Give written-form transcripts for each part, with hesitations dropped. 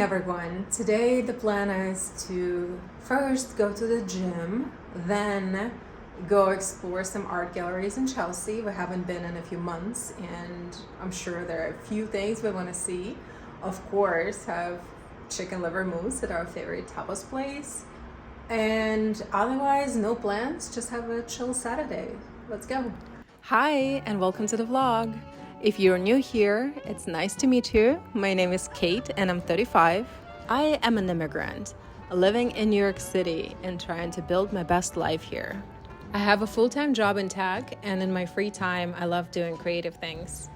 morning, everyone. Today the plan is to first go to the gym, then go explore some art galleries in Chelsea. We haven't been in a few months, and I'm sure there are a few things we want to see. Of course, have chicken liver mousse at our favorite tapas place, and otherwise no plans, just have a chill Saturday. Let's go. Hi, and welcome to the vlog. If you're new here, it's nice to meet you. My name is Kate and I'm 35. I am an immigrant, living in New York City and trying to build my best life here. I have a full-time job in tech, and in my free time, I love doing creative things.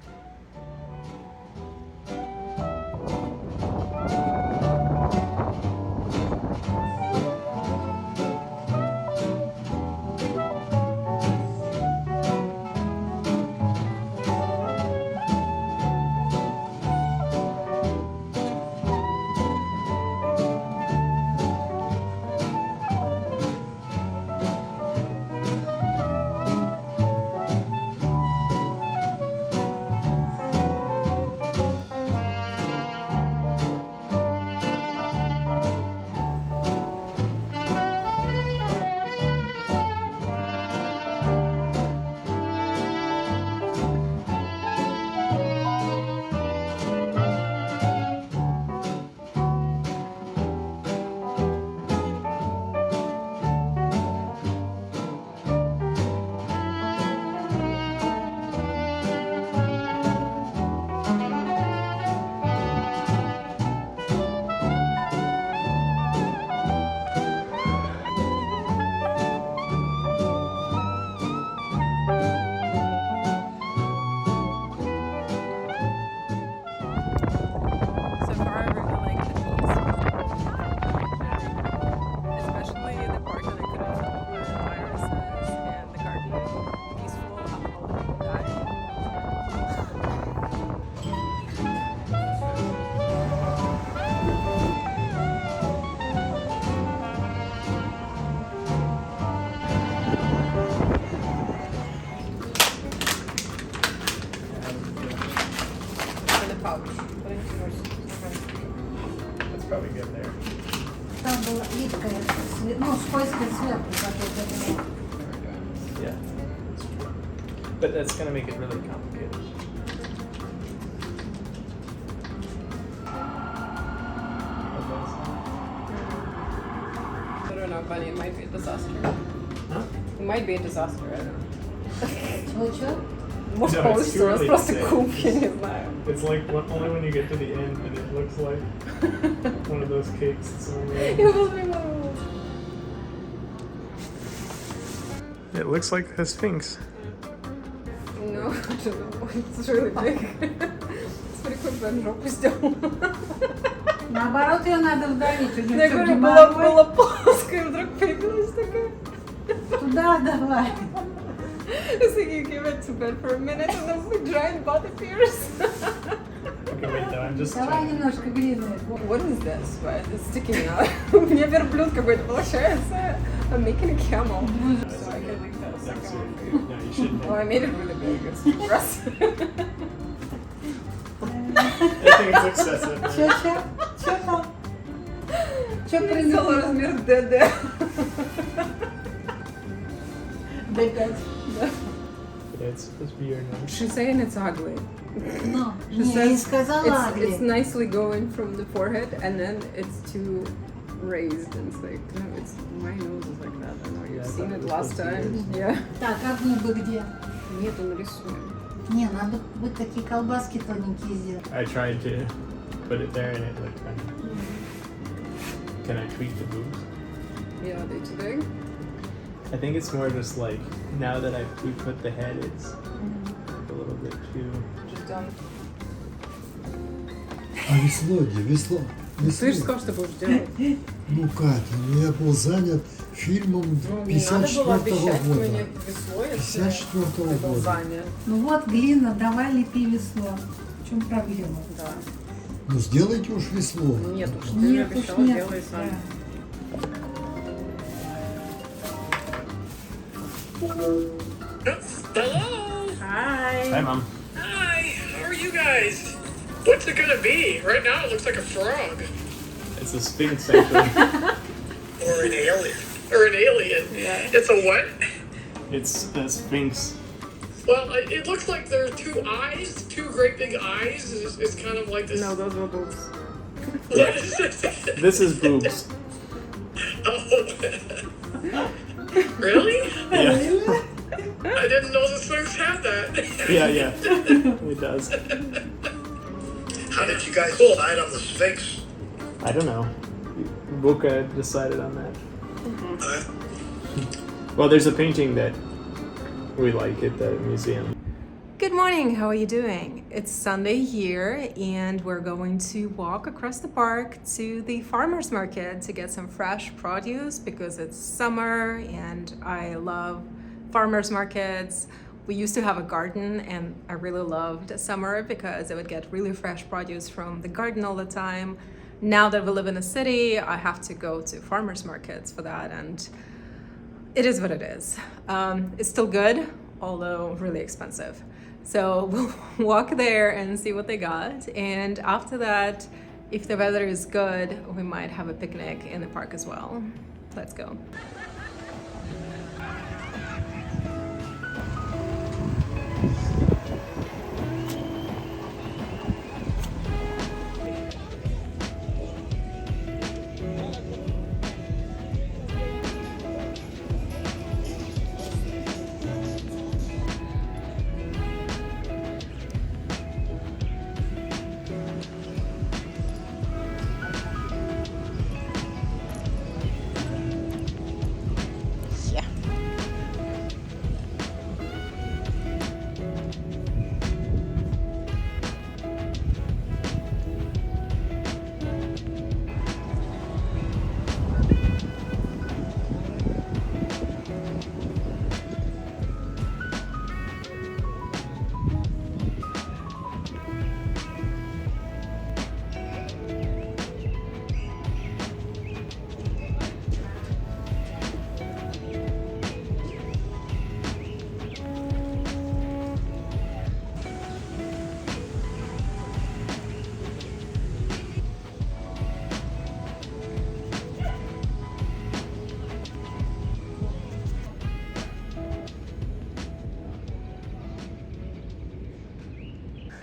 That's probably good there. Там была липкая, ну, скользкая сверху, как это. Yeah. But that's gonna make it really complicated. I don't know, Bunny, it might be a disaster. Huh? It might be a disaster, I don't know. Чего? Может, No, it's получится, too у нас early to просто say. куб, я не знаю. It's like only when you get to the end and it looks like one of those cakes somewhere. Я возьму. It looks like a sphinx. No, I don't know. It's really big. Смотри, какой прям жопу сделал. Наоборот, ее надо вдавить. У Я нее говорю, всё была плоская, вдруг появилась такая. Туда давай. It's like you give it to bed for a minute and then the giant butt appears. Okay, wait though, I'm just Давай checking. немножко глины. What is this? Why is it sticking out? У меня верблюд какой-то получается. I'm making a camel. So I can like that a That's second one. it. No, you shouldn't. Oh, I made it really big. It's gross. I think it's excessive. Чё там? Чё Взяла принесла? размер ДД. D5. Yeah, it's supposed to be your nose. She's saying it's ugly. Ну, She не, says не сказала it's Агли. nicely going from the forehead and then it's too raised and it's like, no, it's my nose is like that. I know you've Yeah, I seen thought it it was last supposed to be time. Yeah. Так, а губы где? Нет, он рисует. Не, надо вот такие колбаски тоненькие сделать. I tried to put it there and it looked funny. Can I tweak the boobs? Yeah, are they too big? I think it's more just like now that we put the head, it's a little bit too. Just done. А весло где? Весло. Ты же сказал, что будешь делать. Ну, Катя, ну я был занят фильмом Ну, не надо было 54-го обещать мне года. весло, если 54-го ты был года. занят. Ну вот, глина, давай лепи весло. В чем проблема? Да. Ну, сделайте уж весло. Нет уж, ты Нет же уж, обещала, нет. делай сам. Hello. Hi. Mom. Hi. How are you guys? What's it gonna be? Right now it looks like a frog. It's a sphinx, actually. Or an alien. Or an alien. Yeah. It's a what? It's a sphinx. Well, it looks like there are two eyes, two great big eyes. It's kind of like this. No, those were boobs. What is this? This is boobs. Oh. Really? Yeah. I didn't know the Sphinx had that. Yeah. It does. How did you guys decide on the Sphinx? I don't know. Buka decided on that. Well, there's a painting that we like at the museum. Good morning, how are you doing? It's Sunday here and we're going to walk across the park to the farmer's market to get some fresh produce because it's summer and I love farmer's markets. We used to have a garden and I really loved summer because I would get really fresh produce from the garden all the time. Now that we live in a city, I have to go to farmer's markets for that and it is what it is. It's still good, although really expensive. So we'll walk there and see what they got. And after that, if the weather is good, we might have a picnic in the park as well. Let's go.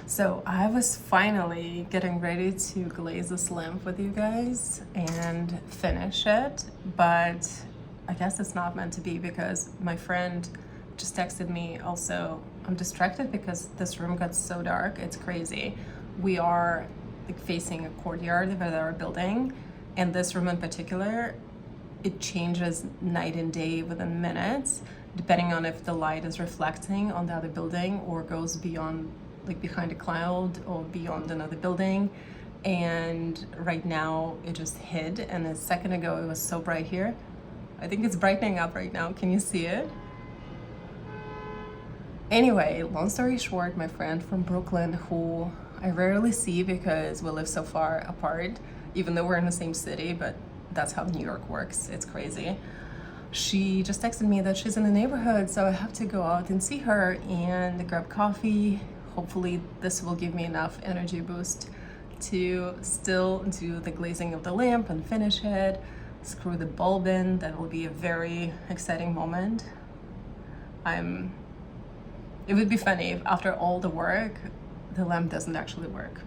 So I was finally getting ready to glaze this lamp with you guys and finish it, but I guess it's not meant to be because my friend just texted me also. I'm distracted because this room got so dark, it's crazy. We are like facing a courtyard with our building, and this room in particular, it changes night and day within minutes, depending on if the light is reflecting on the other building or goes beyond, like behind a cloud or beyond another building. And right now it just hid, and a second ago it was so bright here. I think it's brightening up right now. Can you see it? Anyway, long story short, my friend from Brooklyn, who I rarely see because we live so far apart, even though we're in the same city, but that's how New York works. It's crazy. She just texted me that she's in the neighborhood, so I have to go out and see her and grab coffee. Hopefully this will give me enough energy boost to still do the glazing of the lamp and finish it, screw the bulb in. That will be a very exciting moment. It would be funny if after all the work, the lamp doesn't actually work.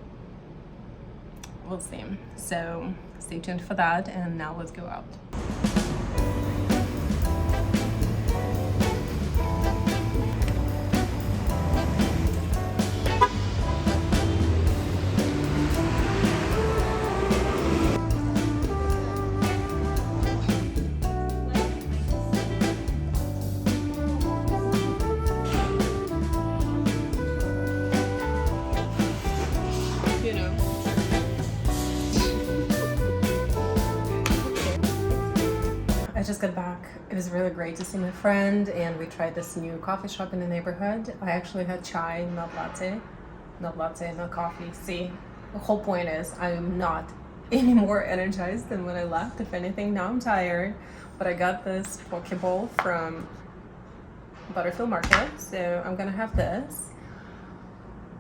We'll see. So stay tuned for that, and now let's go out. I just got back. It was really great to see my friend, and we tried this new coffee shop in the neighborhood. I actually had chai, not latte, not coffee. See, the whole point is I'm not any more energized than when I left. If anything, now I'm tired. But I got this poke bowl from Butterfield Market, so I'm gonna have this.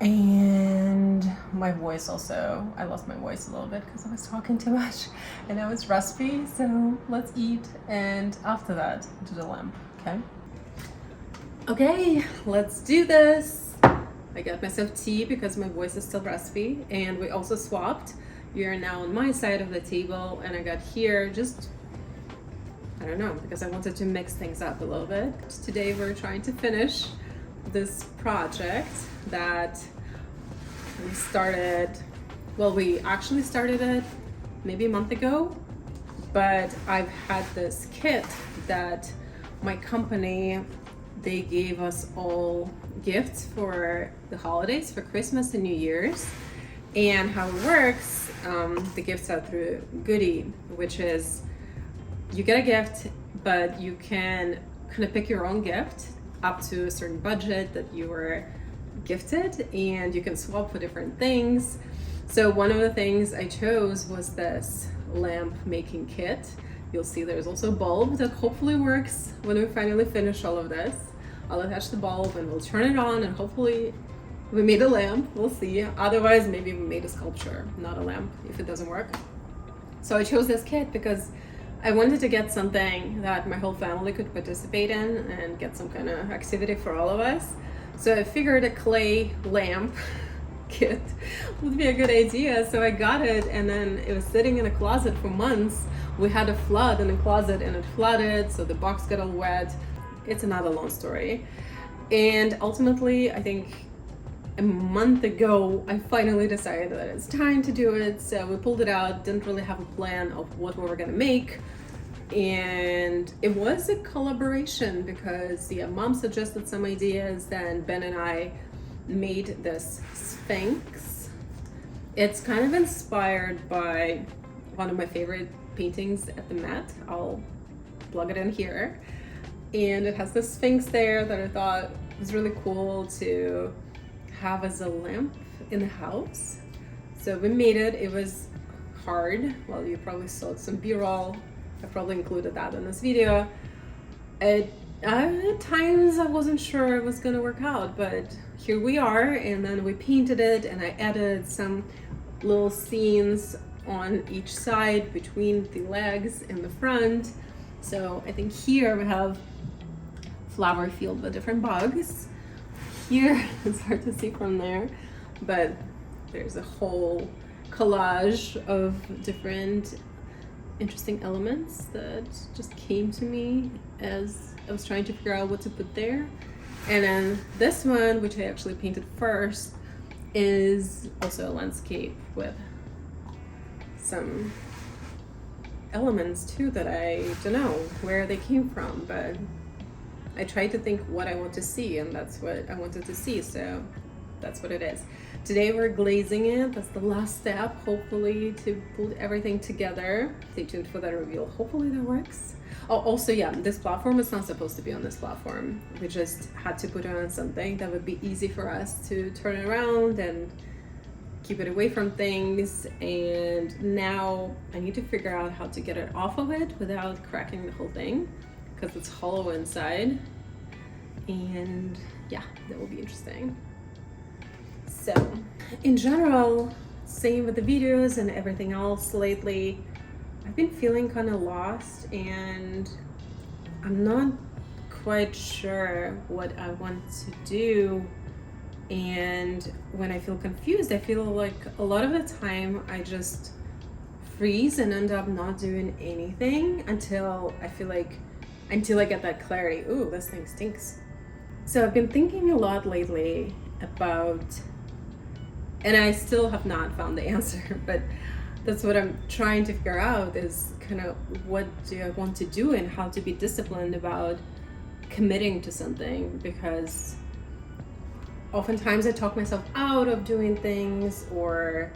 And my voice also, I lost my voice a little bit because I was talking too much and I was raspy. So let's eat, and after that, do the lamp, okay? Okay, let's do this. I got myself tea because my voice is still raspy, and we also swapped. You're now on my side of the table, and I got here just, I don't know, because I wanted to mix things up a little bit. Today we're trying to finish this project that we started, well, we actually started it maybe a month ago, but I've had this kit that my company, they gave us all gifts for the holidays, for Christmas and New Year's. And how it works, the gifts are through Goodie, which is you get a gift, but you can kind of pick your own gift up to a certain budget that you were gifted, and you can swap for different things. So one of the things I chose was this lamp making kit. You'll see there's also a bulb that hopefully works when we finally finish all of this. I'll attach the bulb and we'll turn it on, and hopefully we made a lamp, we'll see. Otherwise, maybe we made a sculpture, not a lamp, if it doesn't work. So I chose this kit because I wanted to get something that my whole family could participate in and get some kind of activity for all of us. So I figured a clay lamp kit would be a good idea. So I got it, and then it was sitting in a closet for months. We had a flood in the closet and it flooded, so the box got all wet. It's another long story. And ultimately, I think a month ago, I finally decided that it's time to do it. So we pulled it out, didn't really have a plan of what we were gonna make. And it was a collaboration because mom suggested some ideas, then Ben and I made this Sphinx. It's kind of inspired by one of my favorite paintings at the Met. I'll plug it in here. And it has this Sphinx there that I thought was really cool to have as a lamp in the house. So we made it. It was hard. Well, you probably saw some b-roll. I probably included that in this video. At times I wasn't sure it was gonna work out, but here we are. And then we painted it, and I added some little scenes on each side between the legs and the front. So I think here we have flower field with different bugs. Here, it's hard to see from there, but there's a whole collage of different interesting elements that just came to me as I was trying to figure out what to put there. And then this one, which I actually painted first, is also a landscape with some elements too that I don't know where they came from, but I tried to think what I want to see, and that's what I wanted to see, so that's what it is. Today we're glazing it. That's the last step, hopefully, to put everything together. Stay tuned for that reveal. Hopefully that works. Oh, also, yeah, this platform is not supposed to be on this platform. We just had to put it on something that would be easy for us to turn it around and keep it away from things. And now I need to figure out how to get it off of it without cracking the whole thing, because it's hollow inside. And yeah, that will be interesting. So in general, same with the videos and everything else lately, I've been feeling kind of lost, and I'm not quite sure what I want to do. And when I feel confused, I feel like a lot of the time I just freeze and end up not doing anything until I get that clarity. Ooh, this thing stinks. So I've been thinking a lot lately about, and I still have not found the answer, but that's what I'm trying to figure out, is kind of what do I want to do and how to be disciplined about committing to something, because oftentimes I talk myself out of doing things, or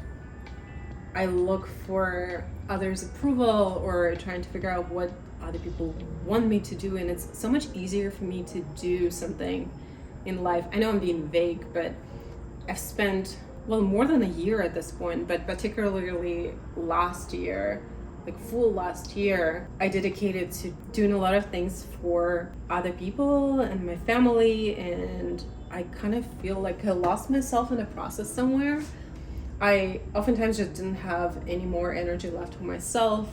I look for others' approval, or trying to figure out what other people want me to do, and it's so much easier for me to do something in life. I know I'm being vague, but I've spent, well, more than a year at this point, but particularly last year, like full last year, I dedicated to doing a lot of things for other people and my family, and I kind of feel like I lost myself in the process somewhere. I oftentimes just didn't have any more energy left for myself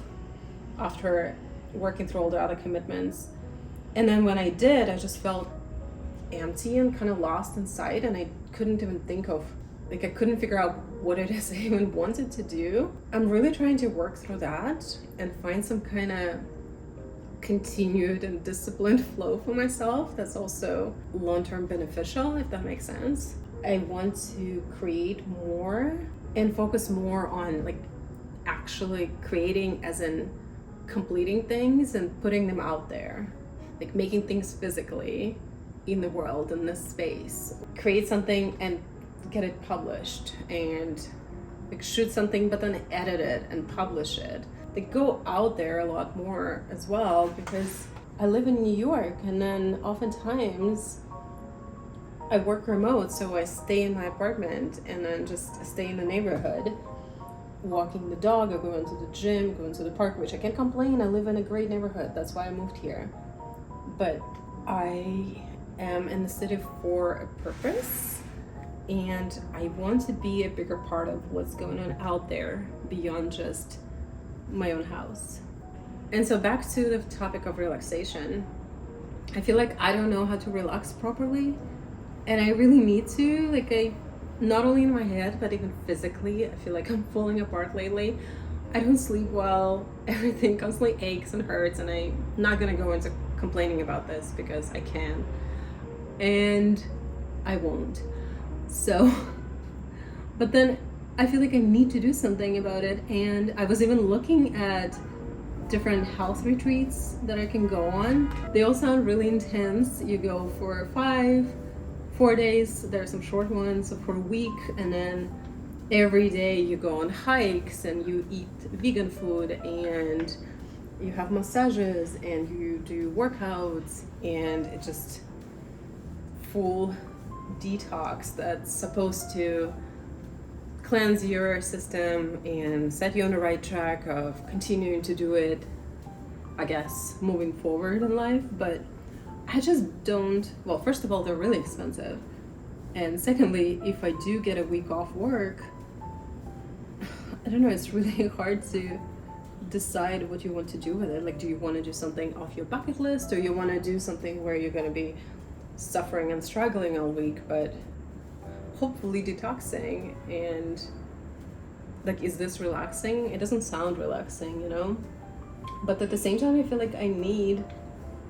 after working through all the other commitments. And then when I did, I just felt empty and kind of lost inside, and I couldn't even think of, like, I couldn't figure out what it is I even wanted to do. I'm really trying to work through that and find some kind of continued and disciplined flow for myself that's also long-term beneficial, if that makes sense. I want to create more and focus more on like actually creating, as in completing things and putting them out there, like making things physically in the world, in this space. Create something and get it published, and like shoot something but then edit it and publish it. They go out there a lot more as well, because I live in New York, and then oftentimes I work remote, so I stay in my apartment and then just stay in the neighborhood, walking the dog or going to the gym, going to the park, which I can't complain. I live in a great neighborhood. That's why I moved here. But I am in the city for a purpose, and I want to be a bigger part of what's going on out there beyond just my own house. And so back to the topic of relaxation, I feel like I don't know how to relax properly, and I really need to. Like, I, not only in my head but even physically, I feel like I'm falling apart lately. I don't sleep well, everything constantly aches and hurts, and I'm not gonna go into complaining about this because I can, and I won't. So but then I feel like I need to do something about it, and I was even looking at different health retreats that I can go on. They all sound really intense. You go for 4 days, there are some short ones for a week, and then every day you go on hikes and you eat vegan food and you have massages and you do workouts, and it's just full detox that's supposed to cleanse your system and set you on the right track of continuing to do it, I guess, moving forward in life. But I just don't, well, first of all, they're really expensive. And secondly, if I do get a week off work, I don't know, it's really hard to decide what you want to do with it. Like, do you want to do something off your bucket list, or you want to do something where you're going to be suffering and struggling all week, but hopefully detoxing? And like, is this relaxing? It doesn't sound relaxing, you know? But at the same time, I feel like I need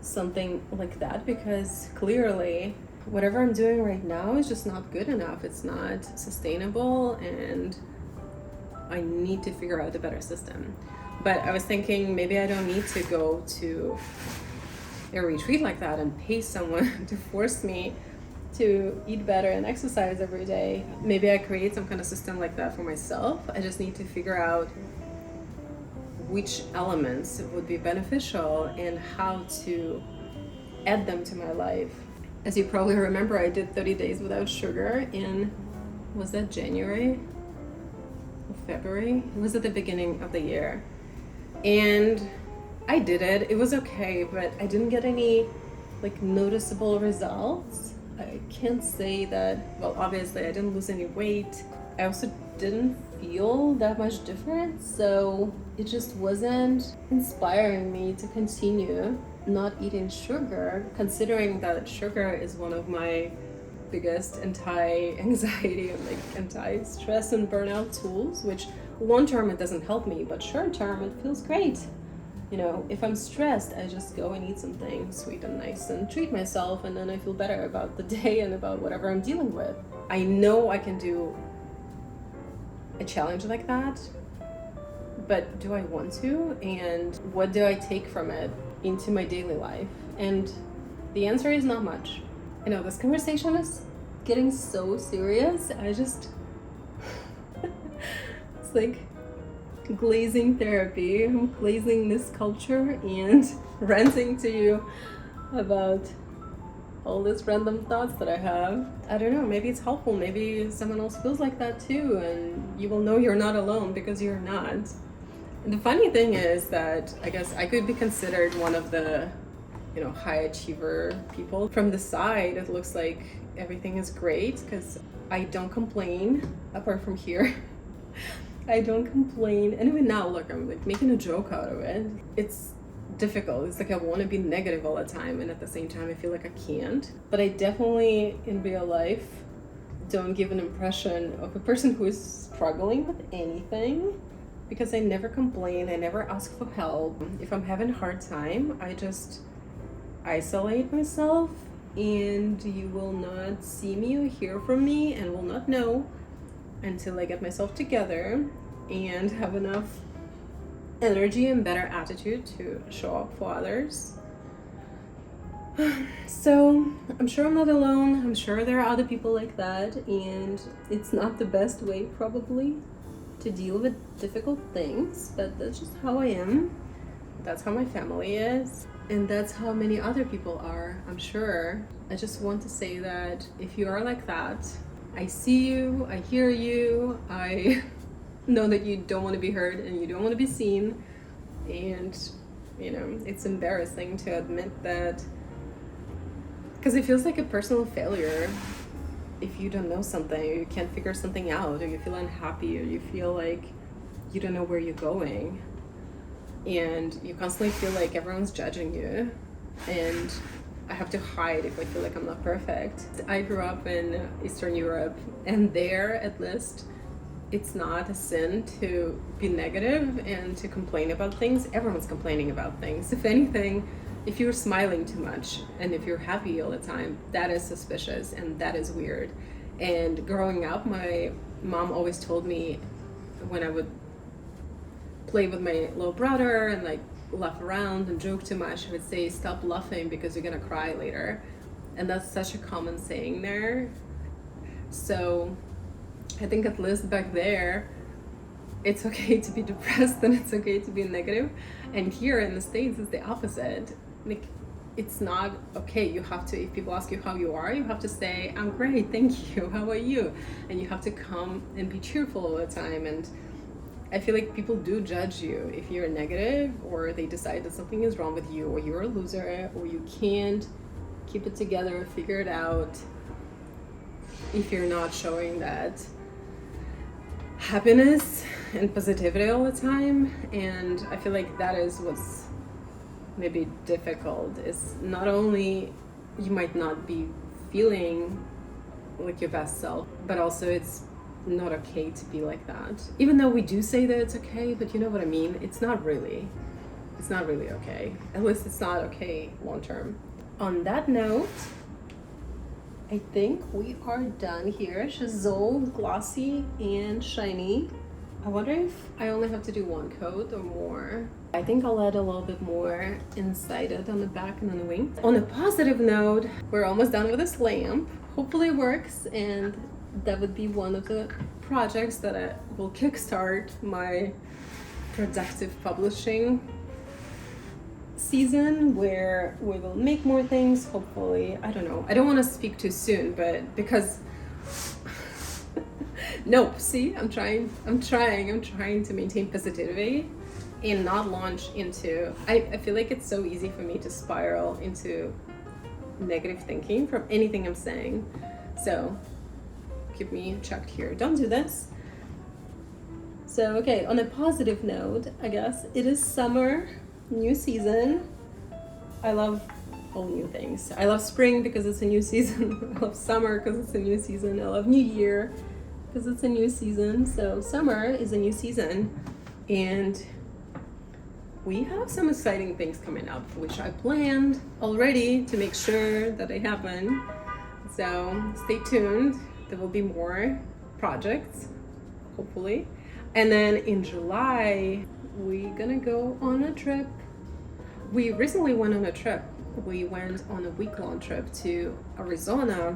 something like that, because clearly whatever I'm doing right now is just not good enough. It's not sustainable, and I need to figure out a better system. But I was thinking maybe I don't need to go to a retreat like that and pay someone to force me to eat better and exercise every day. Maybe I create some kind of system like that for myself. I just need to figure out which elements would be beneficial and how to add them to my life. As you probably remember, I did 30 days without sugar in, was that January or February? It was at the beginning of the year. And I did it. It was okay, but I didn't get any like noticeable results. I can't say that, well, obviously I didn't lose any weight. I also didn't feel that much different, so it just wasn't inspiring me to continue not eating sugar, considering that sugar is one of my biggest anti-anxiety and like anti-stress and burnout tools, which long term it doesn't help me, but short term it feels great. You know, if I'm stressed, I just go and eat something sweet and nice and treat myself, and then I feel better about the day and about whatever I'm dealing with. I know I can do a challenge like that, but do I want to? And what do I take from it into my daily life? And the answer is not much. I know this conversation is getting so serious. I just, it's like glazing therapy. I'm glazing this culture and ranting to you about all these random thoughts that I have. I don't know, maybe it's helpful. Maybe someone else feels like that too, and you will know you're not alone, because you're not. And the funny thing is that I guess I could be considered one of the, you know, high achiever people. From the side, it looks like everything is great because I don't complain, apart from here. I don't complain. And even now, look, I'm like making a joke out of it. It's difficult. It's like I want to be negative all the time, and at the same time I feel like I can't. But I definitely in real life don't give an impression of a person who is struggling with anything, because I never complain, I never ask for help. If I'm having a hard time, I just isolate myself, and you will not see me or hear from me and will not know until I get myself together and have enough energy and better attitude to show up for others. So I'm sure I'm not alone. I'm sure there are other people like that, and it's not the best way probably to deal with difficult things, but that's just how I am. That's how my family is, and that's how many other people are, I'm sure. I just want to say that if you are like that, I see you, I hear you, I know that you don't want to be heard and you don't want to be seen, and you know, it's embarrassing to admit that, because it feels like a personal failure if you don't know something, or you can't figure something out, or you feel unhappy, or you feel like you don't know where you're going, and you constantly feel like everyone's judging you, and I have to hide if I feel like I'm not perfect. I grew up in Eastern Europe, and there at least it's not a sin to be negative and to complain about things. Everyone's complaining about things. If anything, if you're smiling too much and if you're happy all the time, that is suspicious and that is weird. And growing up, my mom always told me when I would play with my little brother and like laugh around and joke too much, I would say, stop laughing because you're gonna cry later. And that's such a common saying there. So I think at least back there, it's okay to be depressed and it's okay to be negative. And here in the States, it's the opposite. Like, it's not okay. You have to, if people ask you how you are, you have to say, I'm great, thank you, how are you? And you have to come and be cheerful all the time. And I feel like people do judge you if you're negative, or they decide that something is wrong with you, or you're a loser, or you can't keep it together or figure it out if you're not showing that happiness and positivity all the time. And I feel like that is what's maybe difficult, is not only you might not be feeling like your best self, but also it's not okay to be like that. Even though we do say that it's okay, but you know what I mean? It's not really okay. At least it's not okay long term. On that note, I think we are done here. She's old, glossy, and shiny. I wonder if I only have to do one coat or more. I think I'll add a little bit more inside it on the back and on the wing. On a positive note, we're almost done with this lamp. Hopefully it works, and that would be one of the projects that I will kickstart my productive publishing season, where we will make more things, hopefully. I don't know. I don't want to speak too soon, but because nope, see, I'm trying to maintain positivity and not launch into, I feel like it's so easy for me to spiral into negative thinking from anything I'm saying. So keep me checked here. Don't do this. So, okay, on a positive note, I guess it is summer, new season. I love all new things. I love spring because it's a new season. I love summer because it's a new season. I love New Year because it's a new season. So summer is a new season, and we have some exciting things coming up, which I planned already to make sure that they happen. So stay tuned. There will be more projects, hopefully. And then in July, we're gonna go on a trip. We recently went on a trip. We went on a week-long trip to Arizona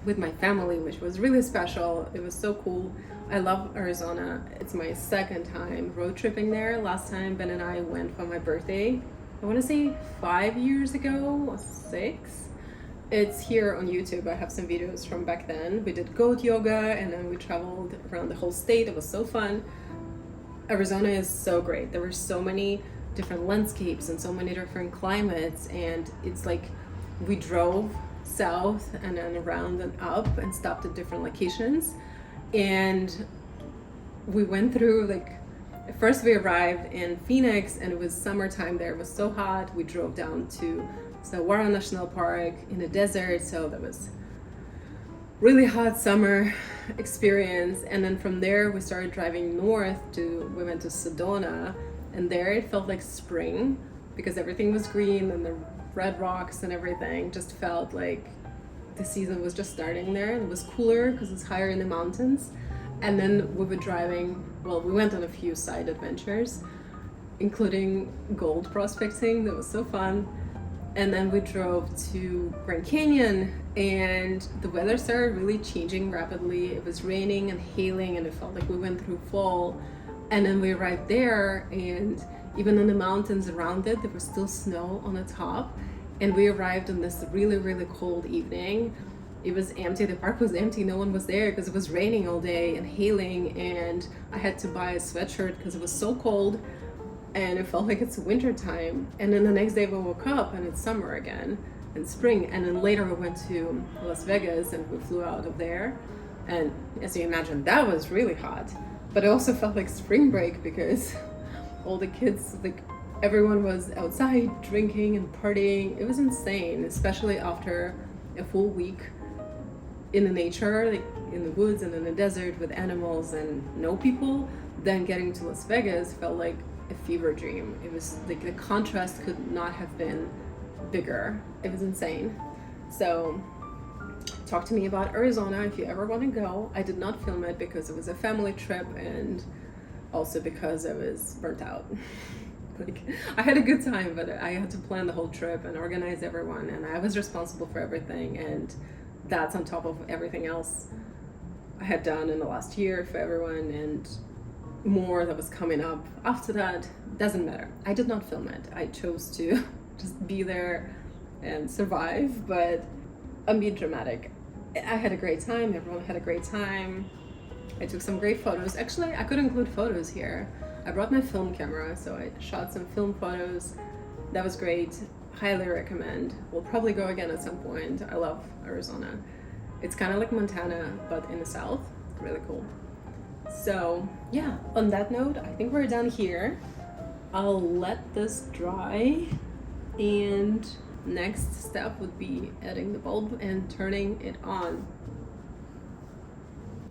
with my family, which was really special. It was so cool. I love Arizona. It's my second time road tripping there. Last time Ben and I went for my birthday, I wanna say 5 years ago, or 6. It's here on YouTube. I have some videos from back then. We did goat yoga, and then we traveled around the whole state. It was so fun. Arizona is so great. There were so many different landscapes and so many different climates, and it's like we drove south and then around and up and stopped at different locations, and we went through like, first we arrived in Phoenix and it was summertime there. It was so hot. We drove down to Saguaro National Park in the desert, so that was really hot summer experience. And then from there we started driving north we went to Sedona, and there it felt like spring because everything was green and the red rocks and everything just felt like the season was just starting there. It was cooler because it's higher in the mountains. And then we were driving, well, we went on a few side adventures, including gold prospecting. That was so fun. And then we drove to Grand Canyon, and the weather started really changing rapidly. It was raining and hailing, and it felt like we went through fall. And then we arrived there, and even in the mountains around it, there was still snow on the top. And we arrived on this really, really cold evening. It was empty, the park was empty, no one was there because it was raining all day and hailing, and I had to buy a sweatshirt because it was so cold and it felt like it's winter time. And then the next day we woke up and it's summer again and spring. And then later we went to Las Vegas and we flew out of there, and as you imagine, that was really hot, but it also felt like spring break because all the kids, like everyone was outside drinking and partying. It was insane, especially after a full week in the nature, like in the woods and in the desert with animals and no people. Then getting to Las Vegas felt like a fever dream. It was like the contrast could not have been bigger. It was insane. So talk to me about Arizona if you ever want to go. I did not film it because it was a family trip and also because I was burnt out. Like, I had a good time, but I had to plan the whole trip and organize everyone, and I was responsible for everything, and that's on top of everything else I had done in the last year for everyone and more that was coming up after that. Doesn't matter. I did not film it. I chose to just be there and survive, but I'm being dramatic. I had a great time. Everyone had a great time. I took some great photos. Actually, I could include photos here. I brought my film camera, so I shot some film photos. That was great. Highly recommend. We'll probably go again at some point. I love Arizona. It's kind of like Montana, but in the south. Really cool. So yeah, on that note, I think we're done here. I'll let this dry, and next step would be adding the bulb and turning it on.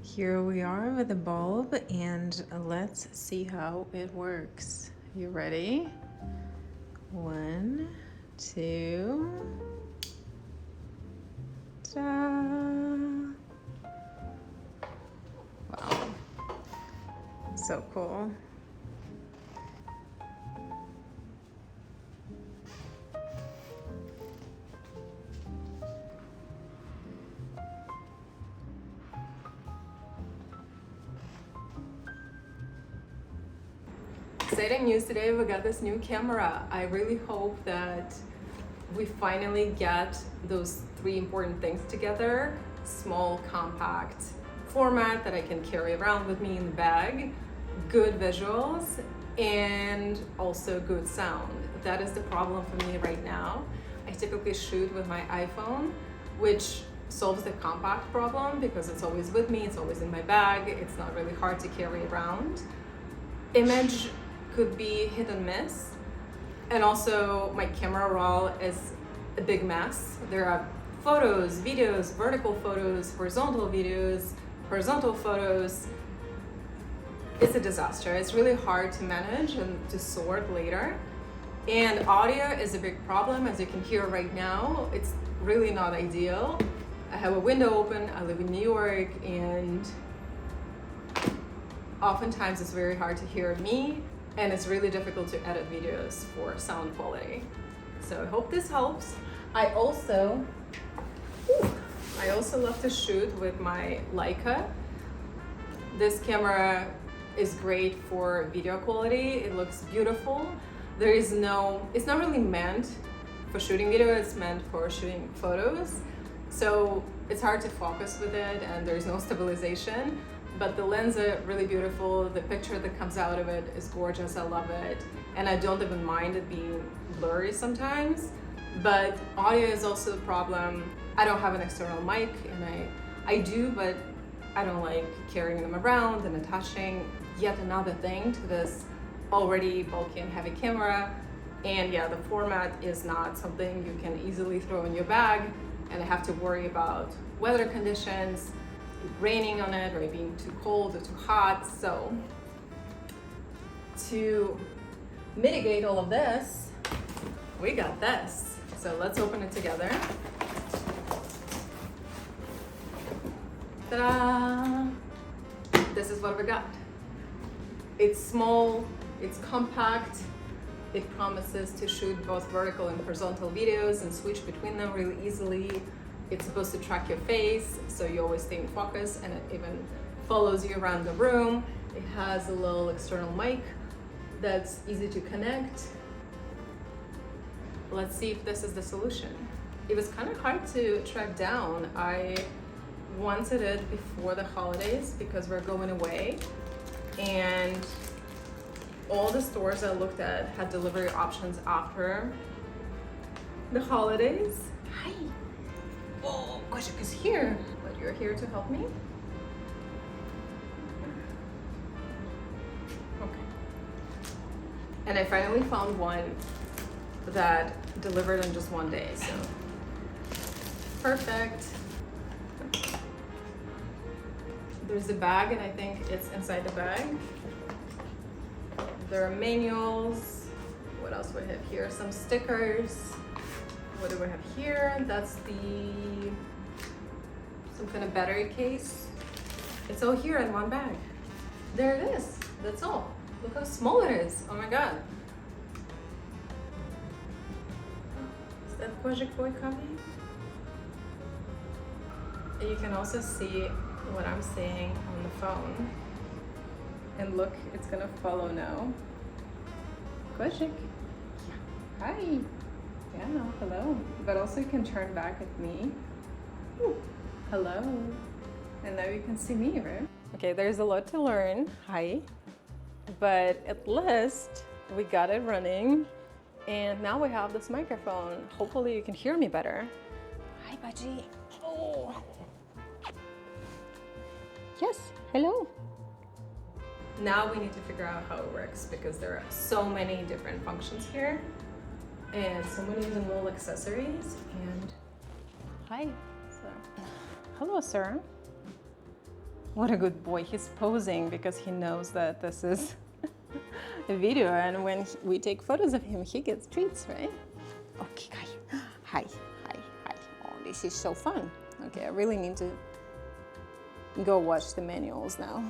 Here we are with the bulb, and let's see how it works. You ready? 1, 2. Ta-da! Wow, so cool. Exciting news today, we got this new camera. I really hope that we finally get those 3 important things together. Small, compact format that I can carry around with me in the bag, good visuals, and also good sound. That is the problem for me right now. I typically shoot with my iPhone, which solves the compact problem because it's always with me, it's always in my bag, it's not really hard to carry around. Image could be hit and miss, and also my camera roll is a big mess. There are photos, videos, vertical photos, horizontal videos, horizontal photos. It's a disaster. It's really hard to manage and to sort later. And audio is a big problem, as you can hear right now. It's really not ideal. I have a window open, I live in New York, and oftentimes it's very hard to hear me, and it's really difficult to edit videos for sound quality. So I hope this helps. I also love to shoot with my Leica. This camera is great for video quality. It looks beautiful. It's not really meant for shooting video, it's meant for shooting photos. So it's hard to focus with it, and there's no stabilization. But the lens is really beautiful. The picture that comes out of it is gorgeous. I love it. And I don't even mind it being blurry sometimes. But audio is also a problem. I don't have an external mic, and I do, but I don't like carrying them around and attaching yet another thing to this already bulky and heavy camera. And yeah, the format is not something you can easily throw in your bag, and I have to worry about weather conditions, raining on it, or it being too cold or too hot. So to mitigate all of this, we got this. So let's open it together. Ta-da! This is what we got. It's small, it's compact, it promises to shoot both vertical and horizontal videos and switch between them really easily. It's supposed to track your face, so you always stay in focus, and it even follows you around the room. It has a little external mic that's easy to connect. Let's see if this is the solution. It was kind of hard to track down. I wanted it before the holidays because we're going away, and all the stores I looked at had delivery options after the holidays. Hi. Oh, Koshik is here. But you're here to help me? Okay. And I finally found one that delivered in just one day, so perfect. There's a bag, and I think it's inside the bag. There are manuals. What else do we have here? Some stickers. What do we have here? That's some kind of battery case. It's all here in one bag. There it is. That's all. Look how small it is. Oh my god. Is that Kojic boy coming? And you can also see what I'm saying on the phone. And look, it's gonna follow now. Kojic. Hi. Yeah, hello. But also you can turn back at me. Ooh, hello. And now you can see me, right? Okay, there's a lot to learn. Hi. But at least we got it running. And now we have this microphone. Hopefully you can hear me better. Hi, Baji. Oh. Yes, hello. Now we need to figure out how it works because there are so many different functions here and so many even little accessories. And hi, sir. Hello, sir. What a good boy. He's posing because he knows that this is a video, and when we take photos of him, he gets treats, right? Okay, hi. Hi, hi, hi. Oh, this is so fun. Okay, I really need to go watch the manuals now.